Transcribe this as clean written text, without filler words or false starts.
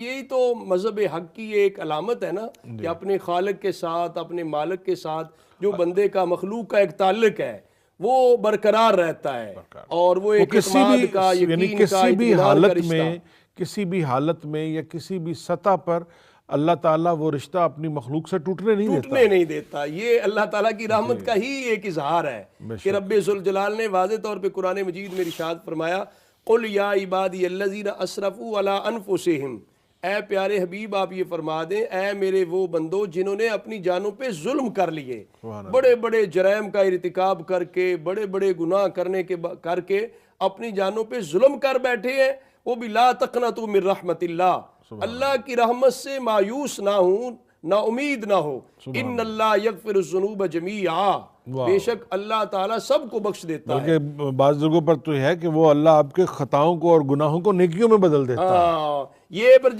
यही तो मजहब हक की एक अलामत है ना कि अपने खालिक के साथ, अपने मालिक के साथ जो बंदे का मखलूक का एक ताल्लुक है वो बरकरार रहता है, और वो एक किसी भी इत्माद का, यानी यकीन का, इत्मीनान का रिश्ता। किसी भी हालत में या किसी भी सतह पर अल्लाह ताला वो रिश्ता अपनी मखलूक से टूटने नहीं देता। टूटने नहीं देता। ये अल्लाह ताला की रहमत का ही एक इजहार है कि बेशक। रब्बे जुल जलाल ने वाज़े तौर पे कुरान मजीद में इरशाद फरमाया, कुल या इबादी अल्लज़ीना असरफू अला अनफुसिहिम, ए प्यारे हबीब आप ये फरमा दें, ए मेरे वो बंदो जिन्होंने अपनी जानों पे जुल्म कर लिए, बड़े बड़े जराइम का इर्तिकाब करके, बड़े बड़े गुनाह करके अपनी जानों पे जुल्म कर बैठे हैं, वो भी ला तक़नतू मिन रहमतिल्लाह, अल्लाह की रहमत से मायूस ना हूं, ना उम्मीद ना हो। इन्नल्लाह यग़फ़िरुज़्ज़ुनूब जमीआ, बेशक अल्लाह ताला सबको बख्श देता है। बल्कि बाज़ जगहों पर तो है कि वो अल्लाह आपके खताओं को और गुनाहों को नेकियों में बदल देता है। ये पर